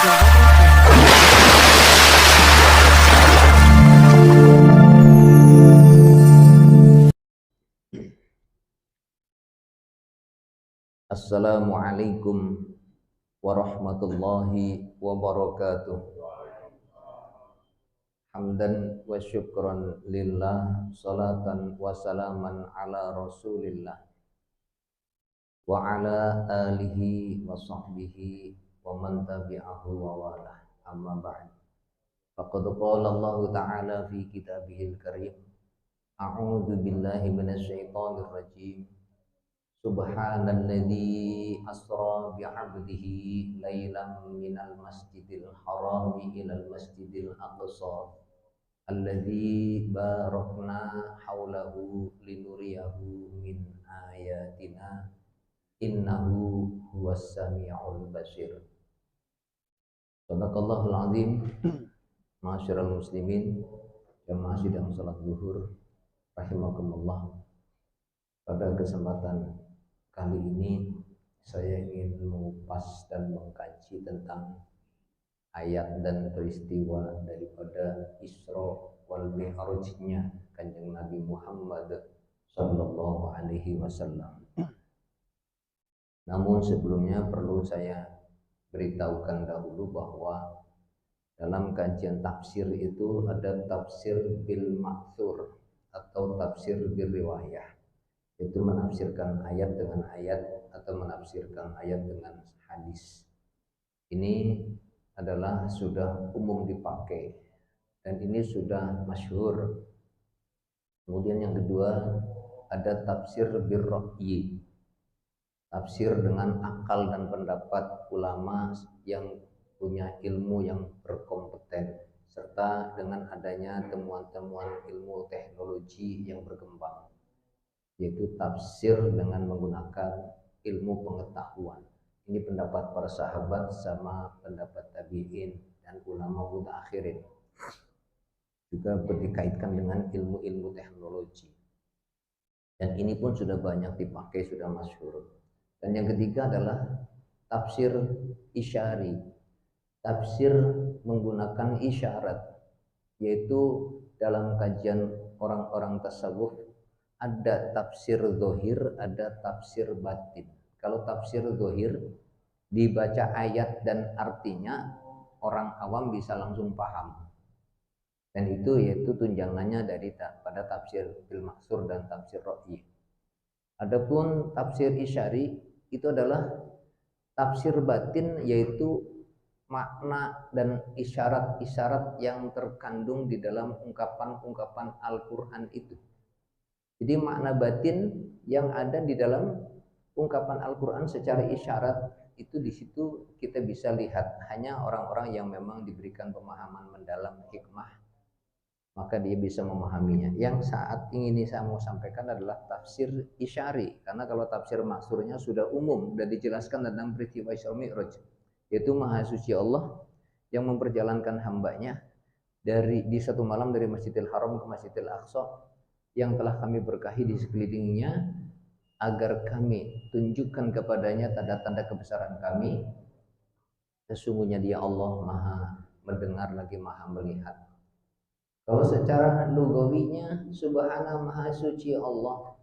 Assalamualaikum warahmatullahi wabarakatuh. Hamdan wa syukran lillah, salatan wa salaman ala rasulillah wa ala alihi wa sahbihi wa man tabi'ahu wa walah. Amma ba'd. Faqad qala Allah ta'ala fi kitabihil karim. A'udzu billahi minasy syaithanir rajim. Subhanalladzi asra bi'abdihi lailan minal masjidil harami ilal masjidil aqsa alladzi barakna haulahu linuriyahu min ayatina innahu huwas samiul basir. Sadaqallahul azim. Ma'asyiral muslimin, jamaah sidang salat zuhur rahimakumullah. Pada kesempatan kali ini saya ingin mengupas dan mengkaji tentang ayat dan peristiwa daripada Isra wal Mi'rajnya Kanjeng Nabi Muhammad sallallahu alaihi wasallam. Namun sebelumnya perlu saya beritahukan dahulu bahwa dalam kajian tafsir itu ada tafsir bil ma'thur atau tafsir bil riwayah. Itu menafsirkan ayat dengan ayat atau menafsirkan ayat dengan hadis. Ini adalah sudah umum dipakai dan ini sudah masyhur. Kemudian yang kedua ada tafsir bir ra'yi, tafsir dengan akal dan pendapat ulama yang punya ilmu yang berkompeten, serta dengan adanya temuan-temuan ilmu teknologi yang berkembang, yaitu tafsir dengan menggunakan ilmu pengetahuan. Ini pendapat para sahabat sama pendapat tabi'in dan ulama mutaakhirin. Juga dikaitkan dengan ilmu-ilmu teknologi. Dan ini pun sudah banyak dipakai, sudah masyhur. Dan yang ketiga adalah tafsir isyari. Tafsir menggunakan isyarat, yaitu dalam kajian orang-orang tasawuf ada tafsir zahir, ada tafsir batin. Kalau tafsir zahir dibaca ayat dan artinya orang awam bisa langsung paham. Dan itu yaitu tunjangannya pada tafsir bil maksur dan tafsir ra'yi. Adapun tafsir isyari itu adalah tafsir batin, yaitu makna dan isyarat-isyarat yang terkandung di dalam ungkapan-ungkapan Al-Qur'an itu. Jadi makna batin yang ada di dalam ungkapan Al-Quran secara isyarat itu di situ kita bisa lihat. Hanya orang-orang yang memang diberikan pemahaman mendalam hikmah, maka dia bisa memahaminya. Yang saat ini saya mau sampaikan adalah tafsir isyari, karena kalau tafsir maksurnya sudah umum, sudah dijelaskan tentang peristiwa Isra Mi'raj, yaitu Maha Suci Allah yang memperjalankan hambanya di satu malam dari Masjidil Haram ke Masjidil Aqsa yang telah kami berkahi di sekelilingnya, agar kami tunjukkan kepadanya tanda-tanda kebesaran kami. Sesungguhnya dia Allah Maha mendengar lagi Maha melihat. Kalau secara lugawinya subhana Maha Suci Allah,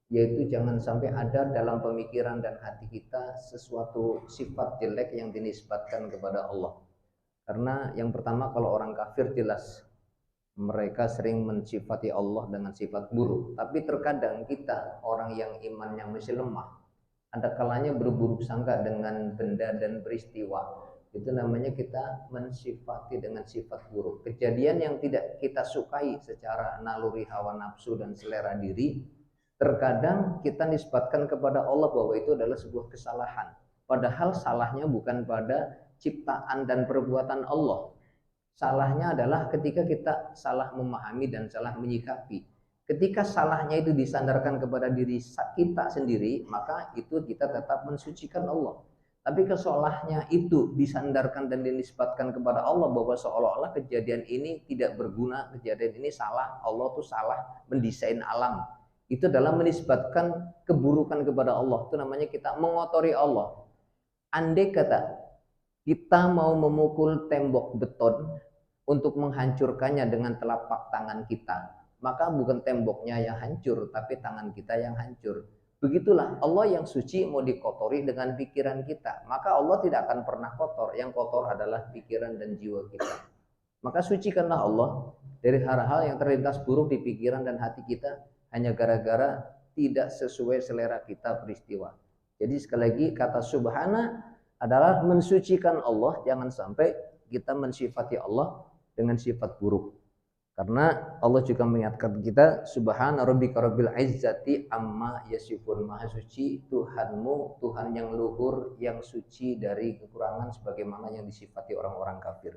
yaitu jangan sampai ada dalam pemikiran dan hati kita sesuatu sifat jelek yang dinisbatkan kepada Allah. Karena yang pertama, kalau orang kafir jelas mereka sering mensifati Allah dengan sifat buruk. Tapi terkadang kita, orang yang imannya masih lemah, ada kalanya berburuk sangka dengan benda dan peristiwa. Itu namanya kita mensifati dengan sifat buruk. Kejadian yang tidak kita sukai secara naluri hawa nafsu dan selera diri, terkadang kita nisbatkan kepada Allah bahwa itu adalah sebuah kesalahan. Padahal salahnya bukan pada ciptaan dan perbuatan Allah. Salahnya adalah ketika kita salah memahami dan salah menyikapi. Ketika salahnya itu disandarkan kepada diri kita sendiri, maka itu kita tetap mensucikan Allah. Tapi kesolahnya itu disandarkan dan dinisbatkan kepada Allah, bahwa seolah-olah kejadian ini tidak berguna, kejadian ini salah, Allah tuh salah mendesain alam. Itu dalam menisbatkan keburukan kepada Allah. Itu namanya kita mengotori Allah. Andai kata kita mau memukul tembok beton untuk menghancurkannya dengan telapak tangan kita, maka bukan temboknya yang hancur, tapi tangan kita yang hancur. Begitulah Allah yang suci mau dikotori dengan pikiran kita, maka Allah tidak akan pernah kotor. Yang kotor adalah pikiran dan jiwa kita. Maka sucikanlah Allah dari hal-hal yang terlintas buruk di pikiran dan hati kita hanya gara-gara tidak sesuai selera kita peristiwa. Jadi sekali lagi kata subhana adalah mensucikan Allah, jangan sampai kita mensifati Allah dengan sifat buruk. Karena Allah juga mengingatkan kita, subhana rabbika rabbil izzati amma yasifun, maha suci Tuhanmu, Tuhan yang luhur, yang suci dari kekurangan sebagaimana yang disifati orang-orang kafir.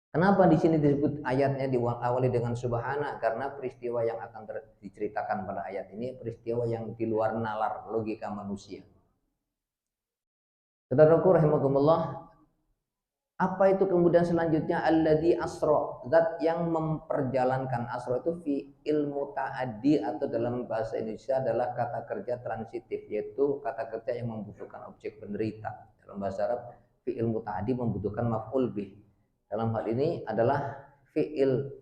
Kenapa di sini disebut ayatnya diawali dengan subhana? Karena peristiwa yang akan diceritakan pada ayat ini peristiwa yang di luar nalar logika manusia. Saudaraku rahimakumullah, apa itu kemudian selanjutnya? Alladzi asra, zat yang memperjalankan. Asra itu fi'il muta'addi atau dalam bahasa Indonesia adalah kata kerja transitif, yaitu kata kerja yang membutuhkan objek penderita. Dalam bahasa Arab fi'il muta'addi membutuhkan maf'ul bih. Dalam hal ini adalah fi'il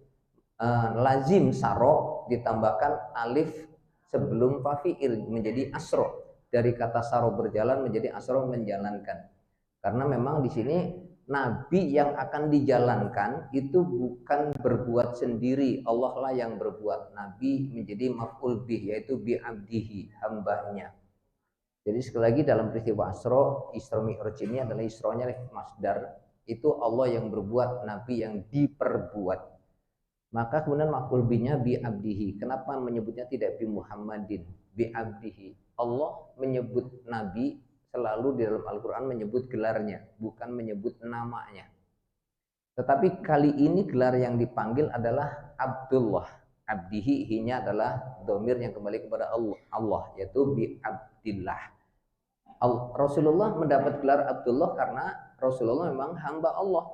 lazim saro ditambahkan alif sebelum fafi'il menjadi asro. Dari kata saro berjalan menjadi asro menjalankan. Karena memang di sini nabi yang akan dijalankan itu bukan berbuat sendiri, Allah lah yang berbuat. Nabi menjadi maf'ul bih, yaitu bi abdihi, hambanya. Jadi sekali lagi dalam peristiwa Isra Mi'raj ini adalah Isra-nya masdar, itu Allah yang berbuat, nabi yang diperbuat. Maka kemudian maf'ul bihnya bi abdihi. Kenapa menyebutnya tidak bi Muhammadin, bi abdihi? Allah menyebut nabi selalu di dalam Al-Quran menyebut gelarnya, bukan menyebut namanya. Tetapi kali ini gelar yang dipanggil adalah Abdullah. Abdihi, hinya adalah domir yang kembali kepada Allah, yaitu bi Abdillah. Rasulullah mendapat gelar Abdullah karena Rasulullah memang hamba Allah.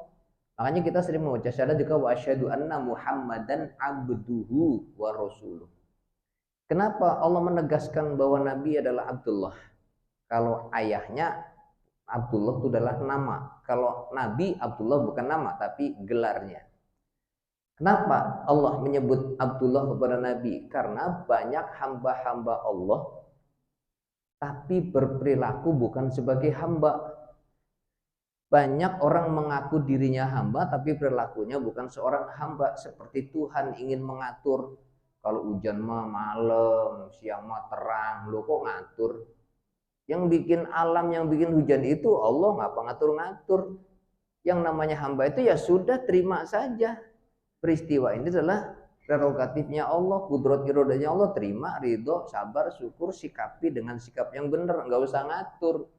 Makanya kita sering membaca syahadat juga wa asyhadu anna Muhammadan abduhu wa rasuluh. Kenapa Allah menegaskan bahwa Nabi adalah Abdullah? Kalau ayahnya Abdullah itu adalah nama. Kalau Nabi Abdullah bukan nama tapi gelarnya. Kenapa Allah menyebut Abdullah kepada Nabi? Karena banyak hamba-hamba Allah tapi berperilaku bukan sebagai hamba. Banyak orang mengaku dirinya hamba tapi perilakunya bukan seorang hamba. Seperti Tuhan ingin mengatur, kalau hujan mah malam, siang mah terang, lo kok ngatur? Yang bikin alam, yang bikin hujan itu Allah, ngapa ngatur-ngatur? Yang namanya hamba itu ya sudah terima saja. Peristiwa ini adalah prerogatifnya Allah, kudrat iradanya Allah, terima, ridho, sabar, syukur, sikapi dengan sikap yang benar, nggak usah ngatur.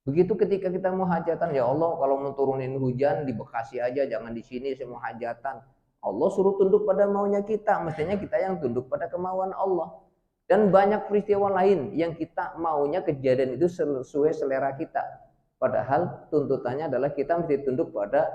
Begitu ketika kita mau hajatan, ya Allah kalau mau turunin hujan di Bekasi aja, jangan di sini saya mau hajatan. Allah suruh tunduk pada maunya kita, mestinya kita yang tunduk pada kemauan Allah. Dan banyak peristiwa lain yang kita maunya kejadian itu sesuai selera kita. Padahal tuntutannya adalah kita mesti tunduk pada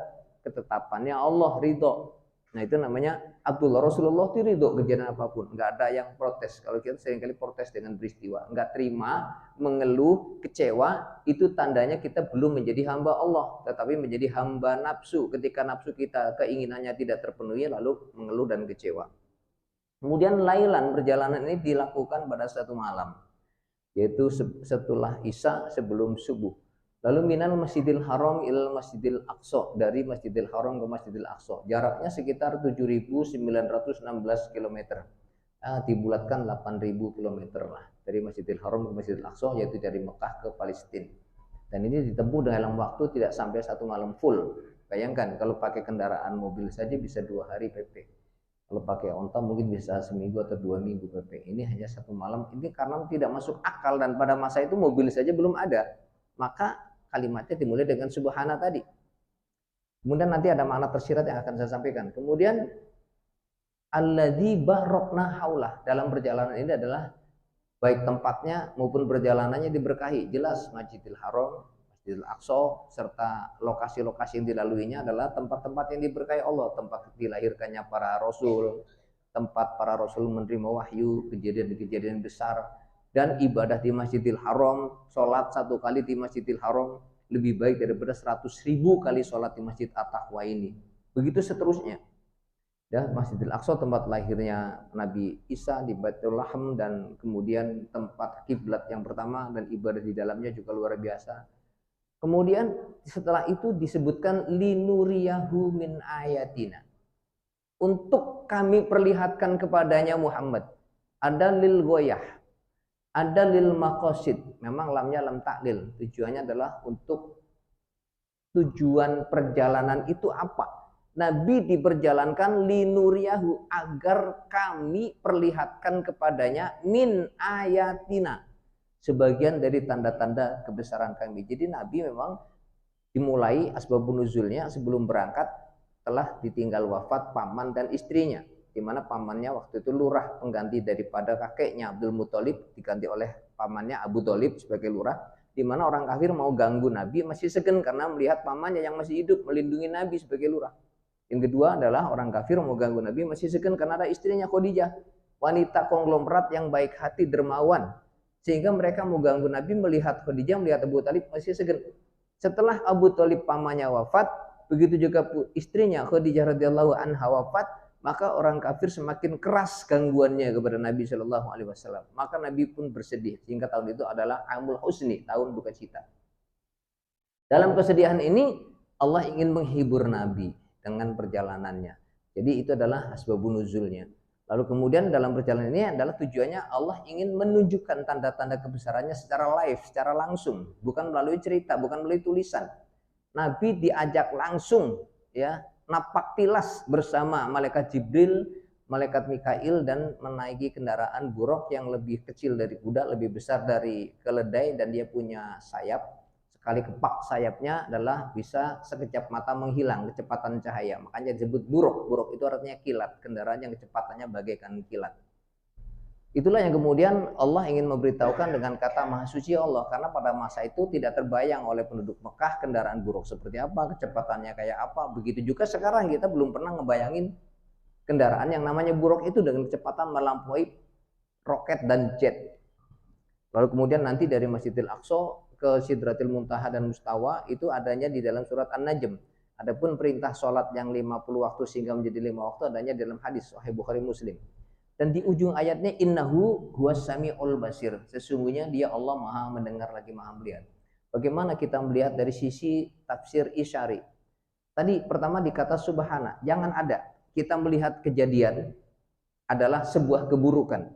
ketetapannya Allah, ridho. Nah itu namanya Abdullah. Rasulullah itu ridho kejadian apapun. Nggak ada yang protes. Kalau kita seringkali protes dengan peristiwa. Nggak terima, mengeluh, kecewa. Itu tandanya kita belum menjadi hamba Allah. Tetapi menjadi hamba nafsu. Ketika nafsu kita keinginannya tidak terpenuhi lalu mengeluh dan kecewa. Kemudian lailan, perjalanan ini dilakukan pada satu malam, yaitu setelah Isya sebelum subuh. Lalu minal Masjidil Haram ilal Masjidil Aqsa, dari Masjidil Haram ke Masjidil Aqsa. Jaraknya sekitar 7.916 km. Dibulatkan 8.000 km lah dari Masjidil Haram ke Masjidil Aqsa, yaitu dari Mekah ke Palestina. Dan ini ditempuh dalam waktu tidak sampai satu malam full. Bayangkan kalau pakai kendaraan mobil saja bisa 2 hari PP. Kalau pakai onta mungkin bisa seminggu atau 2 minggu PP. Ini hanya satu malam. Ini karena tidak masuk akal dan pada masa itu mobil saja belum ada. Maka kalimatnya dimulai dengan subhana tadi. Kemudian nanti ada makna tersirat yang akan saya sampaikan. Kemudian alladzi barakna haulah, dalam perjalanan ini adalah baik tempatnya maupun perjalanannya diberkahi. Jelas Masjidil Haram, Masjidil Aqsa serta lokasi-lokasi yang dilaluinya adalah tempat-tempat yang diberkahi Allah, tempat dilahirkannya para rasul, tempat para rasul menerima wahyu, kejadian-kejadian besar, dan ibadah di Masjidil Haram, sholat 1 kali di Masjidil Haram, lebih baik daripada 100.000 kali sholat di Masjid At-Taqwa ini. Begitu seterusnya. Ya, Masjidil Aqsa tempat lahirnya Nabi Isa di Baitul Laham, dan kemudian tempat kiblat yang pertama, dan ibadah di dalamnya juga luar biasa. Kemudian setelah itu disebutkan linuriyahu min ayatina, untuk kami perlihatkan kepadanya Muhammad. Ada lil goyah, ada lil maqasid. Memang lamnya lam taklil, tujuannya adalah untuk tujuan perjalanan itu apa. Nabi diperjalankan linuriyahu, agar kami perlihatkan kepadanya min ayatina, sebagian dari tanda-tanda kebesaran kami. Jadi Nabi memang dimulai asbabun nuzulnya sebelum berangkat telah ditinggal wafat paman dan istrinya, di mana pamannya waktu itu lurah pengganti daripada kakeknya Abdul Muthalib, diganti oleh pamannya Abu Thalib sebagai lurah, di mana orang kafir mau ganggu Nabi masih segan karena melihat pamannya yang masih hidup melindungi Nabi sebagai lurah. Yang kedua adalah orang kafir mau ganggu Nabi masih segan karena ada istrinya Khadijah, wanita konglomerat yang baik hati dermawan, sehingga mereka mau ganggu Nabi melihat Khadijah, melihat Abu Thalib masih segan. Setelah Abu Thalib pamannya wafat, begitu juga istrinya Khadijah radhiyallahu anha wafat, maka orang kafir semakin keras gangguannya kepada Nabi Shallallahu Alaihi Wasallam. Maka Nabi pun bersedih, sehingga tahun itu adalah Amul Husni, tahun duka cita. Dalam kesedihan ini Allah ingin menghibur Nabi dengan perjalanannya. Jadi itu adalah asbabun nuzulnya. Lalu kemudian dalam perjalanan ini adalah tujuannya Allah ingin menunjukkan tanda-tanda kebesarannya secara live, secara langsung, bukan melalui cerita, bukan melalui tulisan. Nabi diajak langsung, ya, napak tilas bersama malaikat Jibril, malaikat Mikail, dan menaiki kendaraan buruk yang lebih kecil dari kuda, lebih besar dari keledai, dan dia punya sayap. Sekali kepak sayapnya adalah bisa sekejap mata menghilang kecepatan cahaya. Makanya disebut buruk. Buruk itu artinya kilat, kendaraan yang kecepatannya bagaikan kilat. Itulah yang kemudian Allah ingin memberitahukan dengan kata Maha Suci Allah, karena pada masa itu tidak terbayang oleh penduduk Mekah kendaraan buruk seperti apa, kecepatannya kayak apa. Begitu juga sekarang kita belum pernah ngebayangin kendaraan yang namanya buruk itu dengan kecepatan melampaui roket dan jet. Lalu kemudian nanti dari Masjidil Aqsa ke Sidratil Muntaha dan Mustawa itu adanya di dalam surat An-Najm. Adapun perintah sholat yang 50 waktu sehingga menjadi 5 waktu adanya dalam hadis Sahih Bukhari Muslim. Dan di ujung ayatnya innahu huwas samiul basir, sesungguhnya dia Allah Maha mendengar lagi Maha melihat. Bagaimana kita melihat dari sisi tafsir isyari? Tadi pertama dikata subhana, jangan ada. Kita melihat kejadian adalah sebuah keburukan.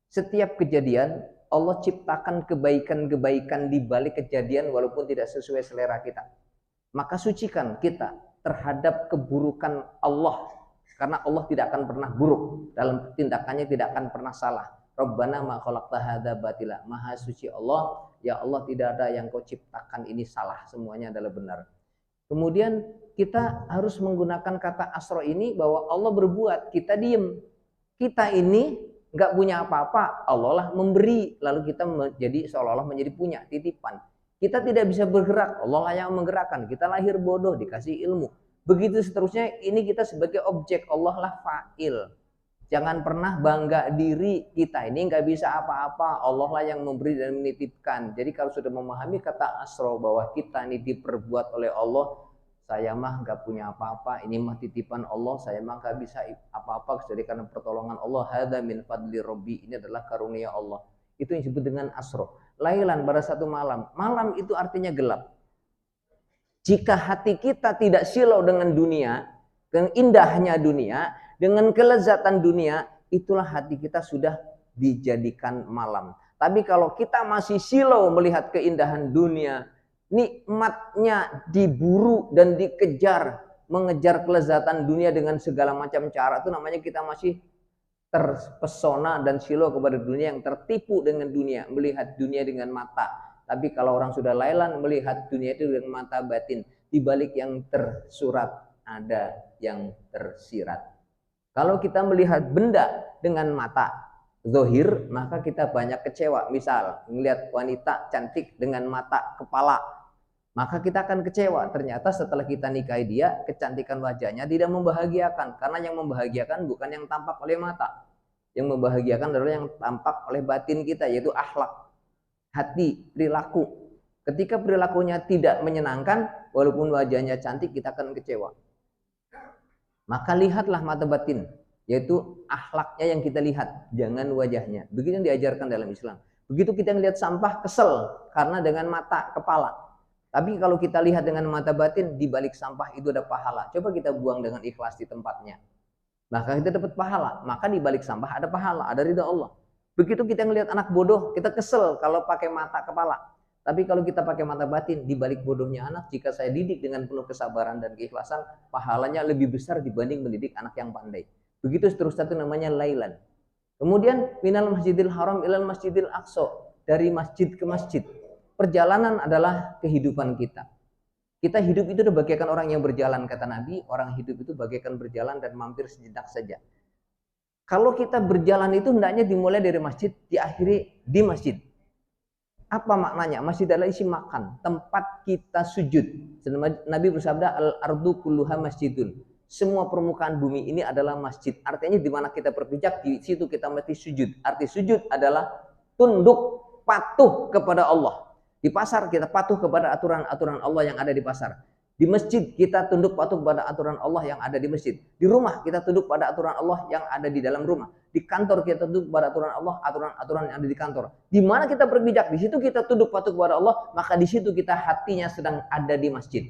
Setiap kejadian Allah ciptakan kebaikan-kebaikan di balik kejadian walaupun tidak sesuai selera kita. Maka sucikan kita terhadap keburukan Allah, karena Allah tidak akan pernah buruk, dalam tindakannya tidak akan pernah salah. Rabbana ma khalaqta hadza batila, Maha suci Allah, ya Allah tidak ada yang kau ciptakan ini salah, semuanya adalah benar. Kemudian kita harus menggunakan kata asro ini bahwa Allah berbuat, kita diem. Kita ini nggak punya apa-apa, Allah lah memberi, lalu kita menjadi seolah-olah menjadi punya titipan. Kita tidak bisa bergerak, Allah lah yang menggerakkan. Kita lahir bodoh, dikasih ilmu. Begitu seterusnya, ini kita sebagai objek, Allah lah fa'il. Jangan pernah bangga diri, kita ini nggak bisa apa-apa, Allah lah yang memberi dan menitipkan. Jadi kalau sudah memahami kata asro bahwa kita ini diperbuat oleh Allah, saya mah nggak punya apa-apa, ini mah titipan Allah, saya mah nggak bisa apa-apa kecuali karena pertolongan Allah. Hadza min fadli Rabbi, ini adalah karunia Allah. Itu yang disebut dengan asro. Lailan, pada satu malam. Malam itu artinya gelap. Jika hati kita tidak silau dengan dunia, dengan indahnya dunia, dengan kelezatan dunia, itulah hati kita sudah dijadikan malam. Tapi kalau kita masih silau melihat keindahan dunia, nikmatnya diburu dan dikejar, mengejar kelezatan dunia dengan segala macam cara, itu namanya kita masih terpesona dan silau kepada dunia, yang tertipu dengan dunia, melihat dunia dengan mata. Tapi kalau orang sudah lailan melihat dunia itu dengan mata batin, di balik yang tersurat ada yang tersirat. Kalau kita melihat benda dengan mata zahir, maka kita banyak kecewa. Misal melihat wanita cantik dengan mata kepala, maka kita akan kecewa. Ternyata setelah kita nikahi dia, kecantikan wajahnya tidak membahagiakan. Karena yang membahagiakan bukan yang tampak oleh mata. Yang membahagiakan adalah yang tampak oleh batin kita, yaitu akhlak, hati, perilaku. Ketika perilakunya tidak menyenangkan, walaupun wajahnya cantik, kita akan kecewa. Maka lihatlah mata batin, yaitu akhlaknya yang kita lihat, jangan wajahnya. Begitu yang diajarkan dalam Islam. Begitu kita melihat sampah, kesel karena dengan mata kepala. Tapi kalau kita lihat dengan mata batin, di balik sampah itu ada pahala. Coba kita buang dengan ikhlas di tempatnya. Maka kita dapat pahala. Maka di balik sampah ada pahala, ada ridha Allah. Begitu kita melihat anak bodoh, kita kesel kalau pakai mata kepala. Tapi kalau kita pakai mata batin, di balik bodohnya anak, jika saya didik dengan penuh kesabaran dan keikhlasan, pahalanya lebih besar dibanding mendidik anak yang pandai. Begitu seterusnya, itu namanya lailan. Kemudian minal masjidil haram ilal masjidil aqsa, dari masjid ke masjid. Perjalanan adalah kehidupan kita. Kita hidup itu udah bagaikan orang yang berjalan, kata Nabi. Orang hidup itu bagaikan berjalan dan mampir sejenak saja. Kalau kita berjalan itu hendaknya dimulai dari masjid, diakhiri di masjid. Apa maknanya? Masjid adalah isi makan, tempat kita sujud. Nabi bersabda, al-ardu kulluha masjidun. Semua permukaan bumi ini adalah masjid. Artinya di mana kita berpijak, di situ kita mesti sujud. Arti sujud adalah tunduk, patuh kepada Allah. Di pasar kita patuh kepada aturan-aturan Allah yang ada di pasar. Di masjid kita tunduk patuh kepada aturan Allah yang ada di masjid. Di rumah kita tunduk pada aturan Allah yang ada di dalam rumah. Di kantor kita tunduk pada aturan Allah, aturan-aturan yang ada di kantor. Di mana kita berpijak, di situ kita tunduk patuh kepada Allah, maka di situ kita hatinya sedang ada di masjid.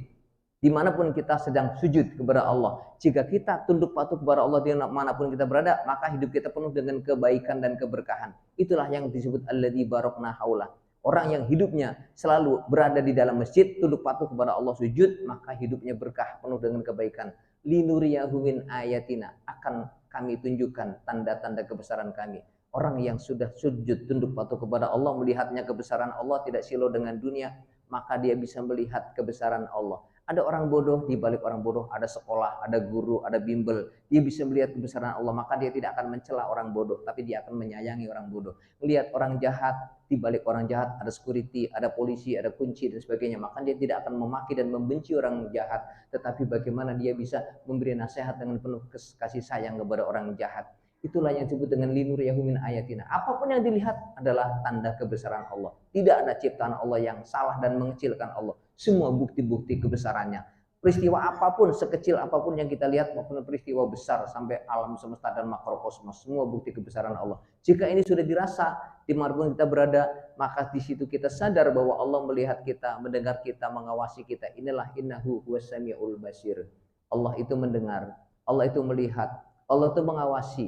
Dimanapun kita sedang sujud kepada Allah. Jika kita tunduk patuh kepada Allah dimanapun kita berada, maka hidup kita penuh dengan kebaikan dan keberkahan. Itulah yang disebut alladzi barokna haulah. Orang yang hidupnya selalu berada di dalam masjid, tunduk patuh kepada Allah, sujud, maka hidupnya berkah, penuh dengan kebaikan. Linuriyahu min ayatina, akan kami tunjukkan tanda-tanda kebesaran kami. Orang yang sudah sujud, tunduk patuh kepada Allah, melihatnya kebesaran Allah, tidak silau dengan dunia, maka dia bisa melihat kebesaran Allah. Ada orang bodoh, di balik orang bodoh ada sekolah, ada guru, ada bimbel. Dia bisa melihat kebesaran Allah, maka dia tidak akan mencela orang bodoh, tapi dia akan menyayangi orang bodoh. Melihat orang jahat, di balik orang jahat ada security, ada polisi, ada kunci dan sebagainya. Maka dia tidak akan memaki dan membenci orang jahat, tetapi bagaimana dia bisa memberi nasihat dengan penuh kasih sayang kepada orang jahat. Itulah yang disebut dengan linuriyahu min ayatina. Apapun yang dilihat adalah tanda kebesaran Allah. Tidak ada ciptaan Allah yang salah dan mengecilkan Allah. Semua bukti-bukti kebesarannya. Peristiwa apapun, sekecil apapun yang kita lihat, maupun peristiwa besar sampai alam semesta dan makrokosmos, semua bukti kebesaran Allah. Jika ini sudah dirasa, dimanapun kita berada, maka di situ kita sadar bahwa Allah melihat kita, mendengar kita, mengawasi kita. Inilah innahu huwas samiul basir. Allah itu mendengar, Allah itu melihat, Allah itu mengawasi.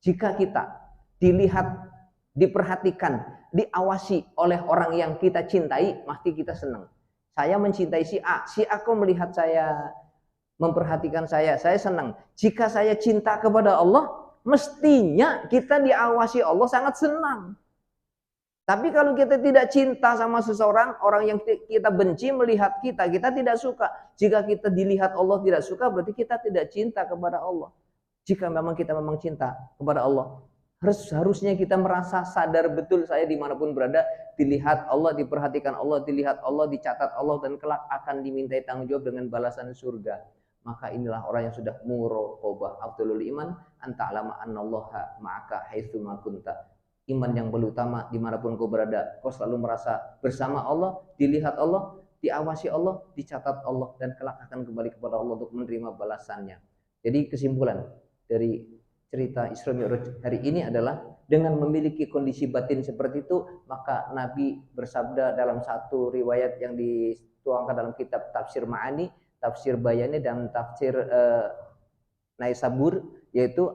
Jika kita dilihat, diperhatikan, diawasi oleh orang yang kita cintai, pasti kita senang. Saya mencintai si A kok melihat saya, memperhatikan saya senang. Jika saya cinta kepada Allah, mestinya kita diawasi Allah sangat senang. Tapi kalau kita tidak cinta sama seseorang, orang yang kita benci melihat kita tidak suka. Jika kita dilihat Allah tidak suka, berarti kita tidak cinta kepada Allah. Jika memang kita cinta kepada Allah, harusnya kita merasa sadar betul saya dimanapun berada, dilihat Allah, diperhatikan Allah, dilihat Allah, dicatat Allah, dan kelak akan dimintai tanggung jawab dengan balasan surga. Maka inilah orang yang sudah muraqabah. Afdhalul iman anta'lama annallaha ma'aka haitsu ma kunta. Iman yang paling utama dimanapun kau berada, kau selalu merasa bersama Allah, dilihat Allah, diawasi Allah, dicatat Allah, dan kelak akan kembali kepada Allah untuk menerima balasannya. Jadi kesimpulan dari cerita Isra Mi'raj hari ini adalah dengan memiliki kondisi batin seperti itu, maka Nabi bersabda dalam satu riwayat yang dituangkan dalam kitab Tafsir Ma'ani, Tafsir Bayani, dan Tafsir Naisabur, yaitu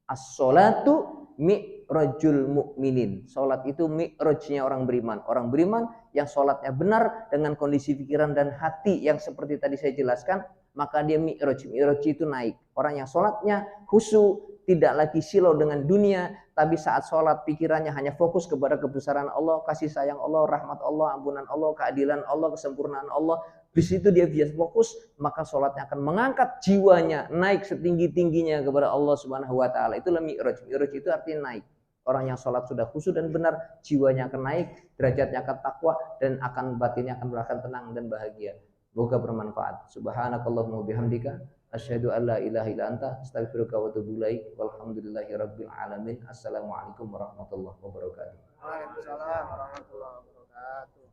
as-sholatu mi'rajul mu'minin. Salat itu mi'rajnya orang beriman. Orang beriman yang salatnya benar dengan kondisi pikiran dan hati yang seperti tadi saya jelaskan, maka dia mi'raj. Mi'raj itu naik. Orang yang salatnya khusyuk, tidak lagi silau dengan dunia, tapi saat salat pikirannya hanya fokus kepada kebesaran Allah, kasih sayang Allah, rahmat Allah, ampunan Allah, keadilan Allah, kesempurnaan Allah. Di situ dia biasa fokus, maka salatnya akan mengangkat jiwanya naik setinggi-tingginya kepada Allah Subhanahu wa taala. Itulah mi'raj. Mi'raj itu artinya naik. Orang yang salat sudah khusyuk dan benar, jiwanya akan naik, derajatnya akan takwa, dan akan batinnya akan merasakan tenang dan bahagia. Semoga bermanfaat. Subhanakallahumma bihamdika asyhadu an la ilaha illa anta astaghfiruka wa atubu ilaik. Walhamdulillahirabbil alamin. Assalamualaikum warahmatullahi wabarakatuh. Waalaikumsalam warahmatullahi wabarakatuh.